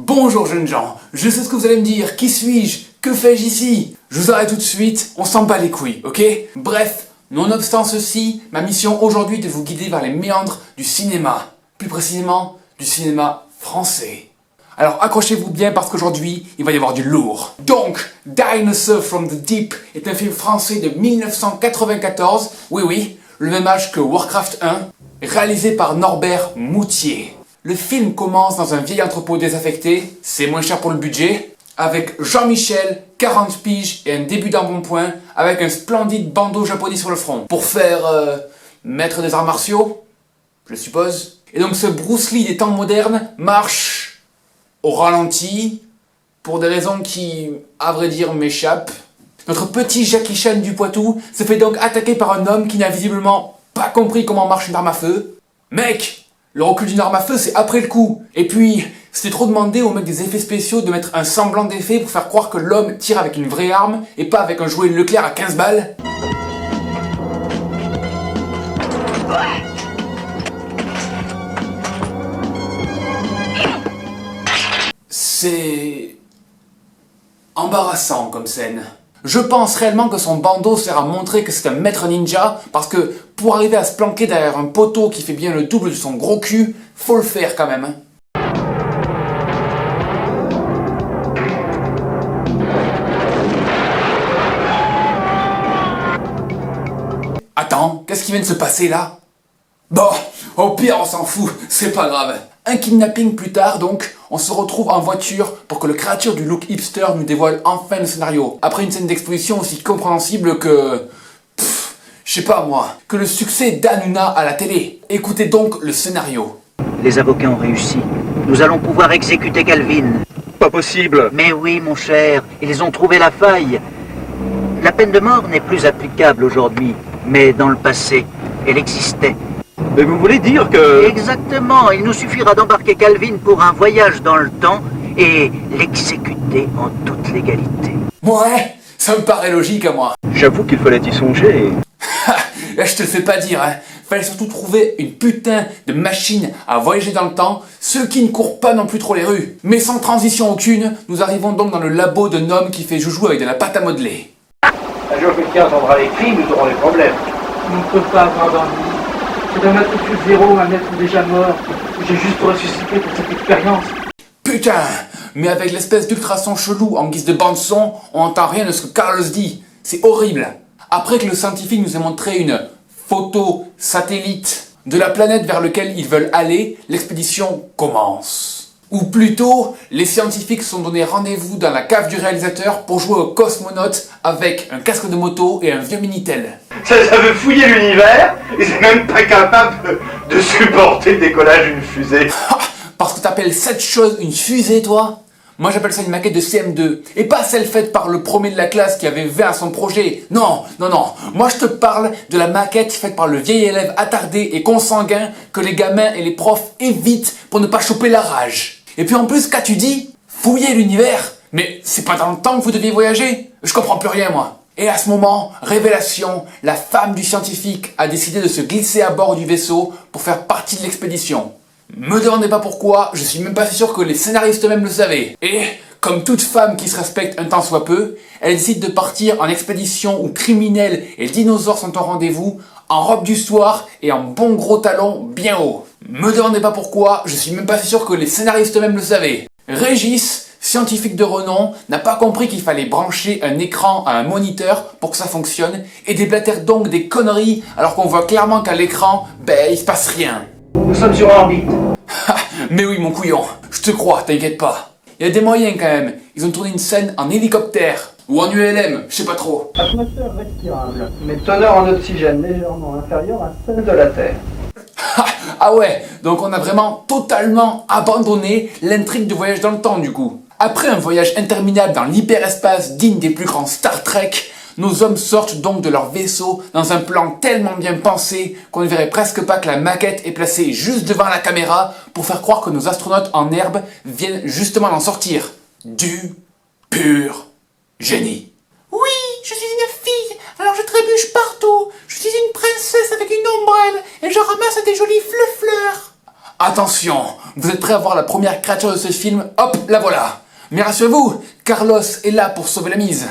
Bonjour jeunes gens, je sais ce que vous allez me dire, qui suis-je? Que fais-je ici? Je vous arrête tout de suite, on s'en bat les couilles, ok? Bref, nonobstant ceci, ma mission aujourd'hui est de vous guider vers les méandres du cinéma. Plus précisément, du cinéma français. Alors accrochez-vous bien parce qu'aujourd'hui, il va y avoir du lourd. Donc, Dinosaur from the Deep est un film français de 1994, oui, le même âge que Warcraft 1, réalisé par Norbert Moutier. Le film commence dans un vieil entrepôt désaffecté, c'est moins cher pour le budget, avec Jean-Michel, 40 piges et un début d'embonpoint, avec un splendide bandeau japonais sur le front. Pour faire maître des arts martiaux, je suppose. Et donc ce Bruce Lee des temps modernes marche au ralenti, pour des raisons qui, à vrai dire, m'échappent. Notre petit Jackie Chan du Poitou se fait donc attaquer par un homme qui n'a visiblement pas compris comment marche une arme à feu. Mec! Le recul d'une arme à feu, c'est après le coup. Et puis, c'était trop demandé aux mecs des effets spéciaux de mettre un semblant d'effet pour faire croire que l'homme tire avec une vraie arme et pas avec un jouet Leclerc à 15 balles. C'est embarrassant comme scène. Je pense réellement que son bandeau sert à montrer que c'est un maître ninja, parce que pour arriver à se planquer derrière un poteau qui fait bien le double de son gros cul, faut le faire quand même. Attends, qu'est-ce qui vient de se passer là? Bon, au pire on s'en fout, c'est pas grave. Un kidnapping plus tard donc, on se retrouve en voiture pour que le créature du look hipster nous dévoile enfin le scénario. Après une scène d'exposition aussi compréhensible que... je sais pas moi, que le succès d'Hanouna à la télé. Écoutez donc le scénario. Les avocats ont réussi. Nous allons pouvoir exécuter Calvin. Pas possible. Mais oui, mon cher, ils ont trouvé la faille. La peine de mort n'est plus applicable aujourd'hui, mais dans le passé, elle existait. Mais vous voulez dire que... Exactement, il nous suffira d'embarquer Calvin pour un voyage dans le temps et l'exécuter en toute légalité. Ouais, ça me paraît logique à moi. J'avoue qu'il fallait y songer. Je te le fais pas dire, hein. Fallait surtout trouver une putain de machine à voyager dans le temps, ceux qui ne courent pas non plus trop les rues. Mais sans transition aucune, nous arrivons donc dans le labo d'un homme qui fait joujou avec de la pâte à modeler. Un jour quelqu'un entendra les cris, nous aurons des problèmes. On ne peut pas avoir d'ennui. C'est d'un matricule zéro, un être déjà mort. J'ai juste ressuscité pour cette expérience. Putain, mais avec l'espèce d'ultrason chelou en guise de bande-son, on n'entend rien de ce que Carlos dit. C'est horrible. Après que le scientifique nous ait montré une photo satellite de la planète vers laquelle ils veulent aller, l'expédition commence. Ou plutôt, les scientifiques se sont donné rendez-vous dans la cave du réalisateur pour jouer au cosmonaute avec un casque de moto et un vieux Minitel. Ça veut fouiller l'univers et c'est même pas capable de supporter le décollage d'une fusée. Parce que t'appelles cette chose une fusée, toi? Moi j'appelle ça une maquette de CM2, et pas celle faite par le premier de la classe qui avait 20 à son projet. Non, moi je te parle de la maquette faite par le vieil élève attardé et consanguin que les gamins et les profs évitent pour ne pas choper la rage. Et puis en plus, qu'as-tu dit? Fouiller l'univers? Mais c'est pas dans le temps que vous deviez voyager? Je comprends plus rien moi. Et à ce moment, révélation, la femme du scientifique a décidé de se glisser à bord du vaisseau pour faire partie de l'expédition. Me demandez pas pourquoi, je suis même pas sûr que les scénaristes eux-mêmes le savaient. Et, comme toute femme qui se respecte un tant soit peu, elle décide de partir en expédition où criminels et dinosaures sont au rendez-vous, en robe du soir et en bon gros talons bien haut. Me demandez pas pourquoi, je suis même pas sûr que les scénaristes eux-mêmes le savaient. Régis, scientifique de renom, n'a pas compris qu'il fallait brancher un écran à un moniteur pour que ça fonctionne, et déblatère donc des conneries alors qu'on voit clairement qu'à l'écran, il se passe rien. Nous sommes sur orbite. Mais oui mon couillon, je te crois, t'inquiète pas. Il y a des moyens quand même, ils ont tourné une scène en hélicoptère, ou en ULM, je sais pas trop. Atmosphère respirable, mais teneur en oxygène légèrement inférieure à celle de la Terre. Ah ouais, donc on a vraiment totalement abandonné l'intrigue de voyage dans le temps du coup. Après un voyage interminable dans l'hyperespace digne des plus grands Star Trek, nos hommes sortent donc de leur vaisseau dans un plan tellement bien pensé qu'on ne verrait presque pas que la maquette est placée juste devant la caméra pour faire croire que nos astronautes en herbe viennent justement d'en sortir. Du pur génie. Oui, je suis une fille, alors je trébuche partout. Je suis une princesse avec une ombrelle et je ramasse des jolis fleurs. Attention, vous êtes prêts à voir la première créature de ce film? Hop, la voilà. Mais rassurez-vous, Carlos est là pour sauver la mise.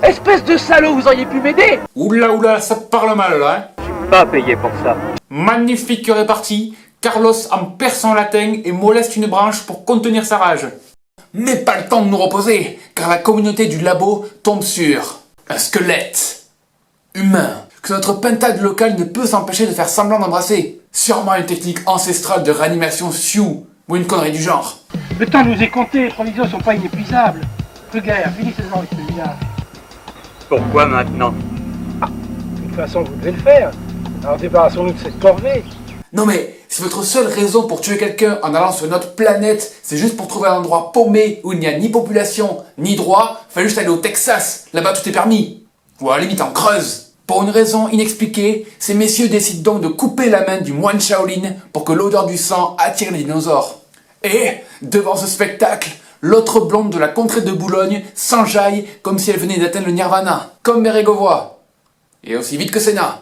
Espèce de salaud, vous auriez pu m'aider! Oula, ça parle mal là, hein. Je suis pas payé pour ça. Magnifique répartie, Carlos en perçant la teigne et moleste une branche pour contenir sa rage. Mais pas le temps de nous reposer, car la communauté du labo tombe sur un squelette humain que notre pentade locale ne peut s'empêcher de faire semblant d'embrasser. Sûrement une technique ancestrale de réanimation Sioux ou une connerie du genre. Le temps nous est compté, les provisions sont pas inépuisables. Regarde, finissez-en avec celui-là. Pourquoi maintenant? De toute façon, vous devez le faire. Alors débarrassons-nous de cette corvée. Non mais, si votre seule raison pour tuer quelqu'un en allant sur une autre planète, c'est juste pour trouver un endroit paumé où il n'y a ni population, ni droit, fallait juste aller au Texas, là-bas tout est permis. Ou à la limite en Creuse. Pour une raison inexpliquée, ces messieurs décident donc de couper la main du moine Shaolin pour que l'odeur du sang attire les dinosaures. Et, devant ce spectacle, l'autre blonde de la contrée de Boulogne s'enjaille comme si elle venait d'atteindre le nirvana, comme Bérégovoy. Et aussi vite que Senna.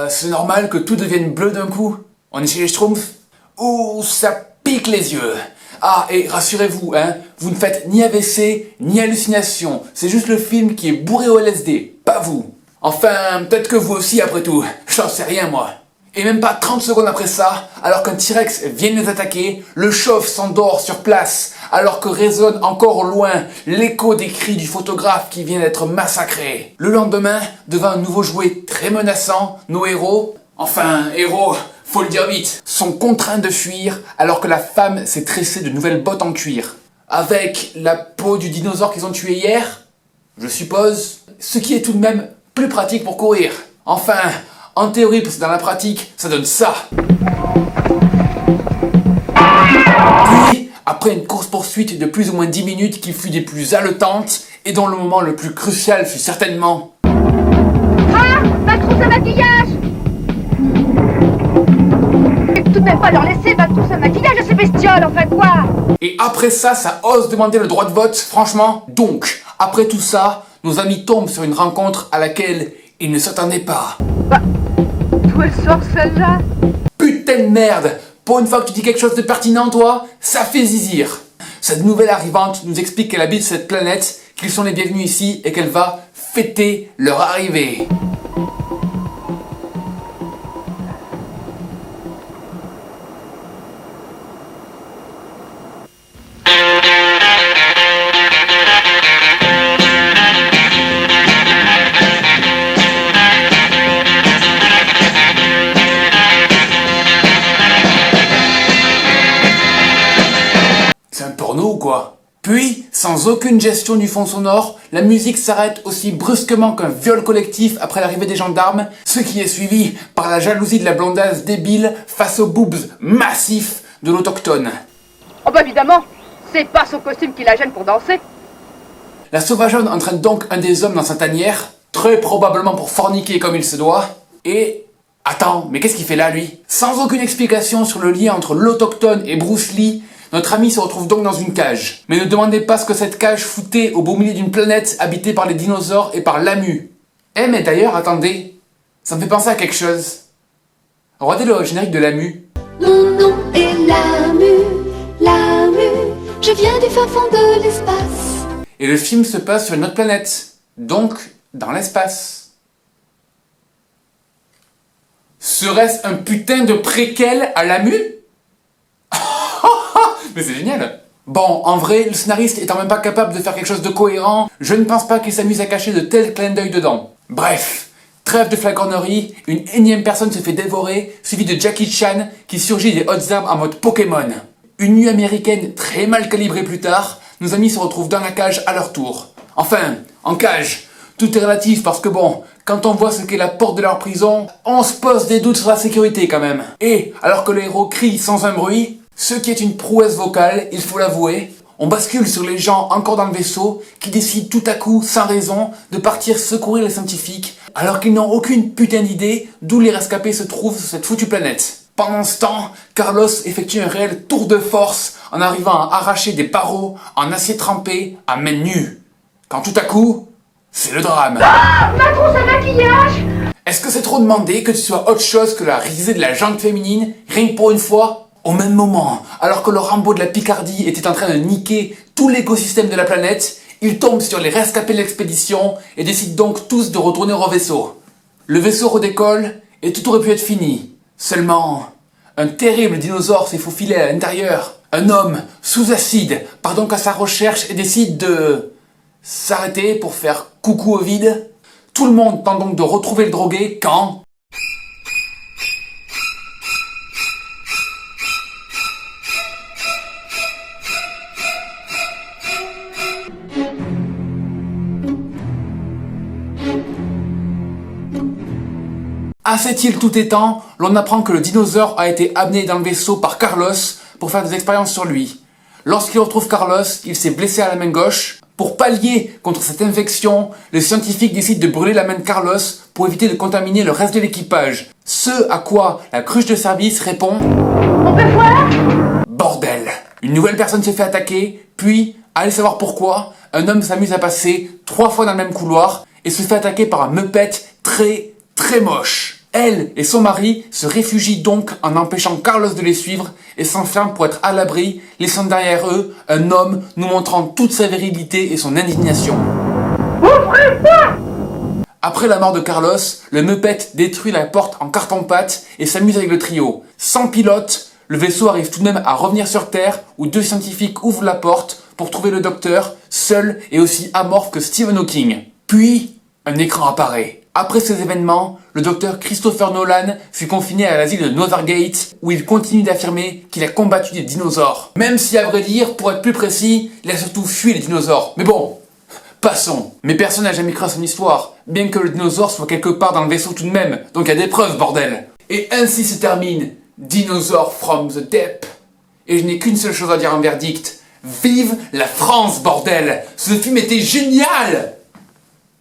C'est normal que tout devienne bleu d'un coup? On est chez les Schtroumpfs? Ouh, ça pique les yeux. Ah, et rassurez-vous, hein, vous ne faites ni AVC, ni hallucination. C'est juste le film qui est bourré au LSD, pas vous. Enfin, peut-être que vous aussi après tout. J'en sais rien, moi. Et même pas 30 secondes après ça, alors qu'un T-Rex vient les attaquer, le chauve s'endort sur place, alors que résonne encore au loin l'écho des cris du photographe qui vient d'être massacré. Le lendemain, devant un nouveau jouet très menaçant, nos héros, faut le dire vite, sont contraints de fuir alors que la femme s'est tressée de nouvelles bottes en cuir. Avec la peau du dinosaure qu'ils ont tué hier, je suppose, ce qui est tout de même plus pratique pour courir. Enfin, en théorie, parce que dans la pratique, ça donne ça. Puis, après une course-poursuite de plus ou moins 10 minutes qui fut des plus haletantes, et dont le moment le plus crucial fut certainement... Ah, ma trousse à maquillage! Je peux tout de même pas leur laisser ma trousse à maquillage à ces bestioles, enfin quoi! Et après ça, ça ose demander le droit de vote, franchement. Donc, après tout ça, nos amis tombent sur une rencontre à laquelle ils ne s'attendaient pas. D'où elle sort celle-là? Putain de merde! Pour une fois que tu dis quelque chose de pertinent, toi, ça fait zizir. Cette nouvelle arrivante nous explique qu'elle habite cette planète, qu'ils sont les bienvenus ici et qu'elle va fêter leur arrivée. C'est un porno ou quoi? Puis, sans aucune gestion du fond sonore, la musique s'arrête aussi brusquement qu'un viol collectif après l'arrivée des gendarmes, ce qui est suivi par la jalousie de la blondasse débile face aux boobs massifs de l'autochtone. Oh bah évidemment, c'est pas son costume qui la gêne pour danser. La sauvageonne entraîne donc un des hommes dans sa tanière, très probablement pour forniquer comme il se doit, et... Attends, mais qu'est-ce qu'il fait là, lui? Sans aucune explication sur le lien entre l'autochtone et Bruce Lee, notre ami se retrouve donc dans une cage. Mais ne demandez pas ce que cette cage foutait au beau milieu d'une planète habitée par les dinosaures et par Lamu. Eh mais d'ailleurs, attendez, ça me fait penser à quelque chose. Regardez le générique de Lamu. Mon nom est Lamu, je viens du fin fond de l'espace. Et le film se passe sur une autre planète, donc dans l'espace. Serait-ce un putain de préquel à Lamu? Mais c'est génial! Bon, en vrai, le scénariste étant même pas capable de faire quelque chose de cohérent, je ne pense pas qu'il s'amuse à cacher de tels clins d'œil dedans. Bref, trêve de flagornerie, une énième personne se fait dévorer, suivi de Jackie Chan qui surgit des hautes herbes en mode Pokémon. Une nuit américaine très mal calibrée plus tard, nos amis se retrouvent dans la cage à leur tour. Enfin, en cage, tout est relatif parce que bon, quand on voit ce qu'est la porte de leur prison, on se pose des doutes sur la sécurité quand même. Et, alors que le héros crie sans un bruit, ce qui est une prouesse vocale, il faut l'avouer, on bascule sur les gens encore dans le vaisseau qui décident tout à coup, sans raison, de partir secourir les scientifiques alors qu'ils n'ont aucune putain d'idée d'où les rescapés se trouvent sur cette foutue planète. Pendant ce temps, Carlos effectue un réel tour de force en arrivant à arracher des barreaux en acier trempé à main nue. Quand tout à coup, c'est le drame. Ah, ma trousse à maquillage! Est-ce que c'est trop demandé que tu sois autre chose que la risée de la jante féminine, rien que pour une fois? Au même moment, alors que le Rambo de la Picardie était en train de niquer tout l'écosystème de la planète, il tombe sur les rescapés de l'expédition et décide donc tous de retourner au vaisseau. Le vaisseau redécolle et tout aurait pu être fini. Seulement, un terrible dinosaure s'est faufilé à l'intérieur. Un homme, sous acide, part donc à sa recherche et décide de s'arrêter pour faire coucou au vide. Tout le monde tente donc de retrouver le drogué quand... À cette île tout étant, l'on apprend que le dinosaure a été amené dans le vaisseau par Carlos pour faire des expériences sur lui. Lorsqu'il retrouve Carlos, il s'est blessé à la main gauche. Pour pallier contre cette infection, les scientifiques décident de brûler la main de Carlos pour éviter de contaminer le reste de l'équipage. Ce à quoi la cruche de service répond « On peut voir ?» Bordel! Une nouvelle personne se fait attaquer, puis, allez savoir pourquoi, un homme s'amuse à passer 3 fois dans le même couloir et se fait attaquer par un meupette très moche. Elle et son mari se réfugient donc en empêchant Carlos de les suivre et s'enferment pour être à l'abri, laissant derrière eux un homme nous montrant toute sa virilité et son indignation. Après la mort de Carlos, le meupette détruit la porte en carton-pâte et s'amuse avec le trio. Sans pilote, le vaisseau arrive tout de même à revenir sur Terre où 2 scientifiques ouvrent la porte pour trouver le docteur, seul et aussi amorphe que Stephen Hawking. Puis, un écran apparaît. Après ces événements, le docteur Christopher Nolan fut confiné à l'asile de Nethergate où il continue d'affirmer qu'il a combattu des dinosaures. Même si à vrai dire, pour être plus précis, il a surtout fui les dinosaures. Mais bon, passons. Mais personne n'a jamais cru à son histoire, bien que le dinosaure soit quelque part dans le vaisseau tout de même, donc il y a des preuves, bordel. Et ainsi se termine Dinosaur from the Deep. Et je n'ai qu'une seule chose à dire en verdict. Vive la France, bordel! Ce film était génial!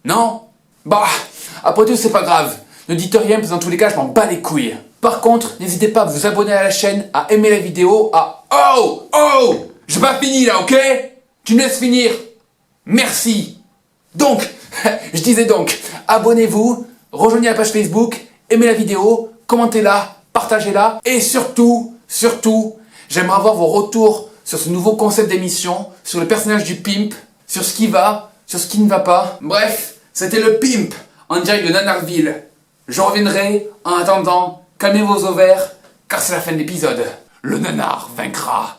Non? Bah, après tout, c'est pas grave. Ne dites rien, parce que dans tous les cas, je m'en bats les couilles. Par contre, n'hésitez pas à vous abonner à la chaîne, à aimer la vidéo, à... Oh! J'ai pas fini là, ok? Tu me laisses finir? Merci. Donc, je disais donc, abonnez-vous, rejoignez la page Facebook, aimez la vidéo, commentez-la, partagez-la, et surtout, j'aimerais avoir vos retours sur ce nouveau concept d'émission, sur le personnage du pimp, sur ce qui va, sur ce qui ne va pas. Bref, c'était le pimp en direct de Nanarville. Je reviendrai, en attendant, calmez vos ovaires, car c'est la fin de l'épisode. Le nanar vaincra.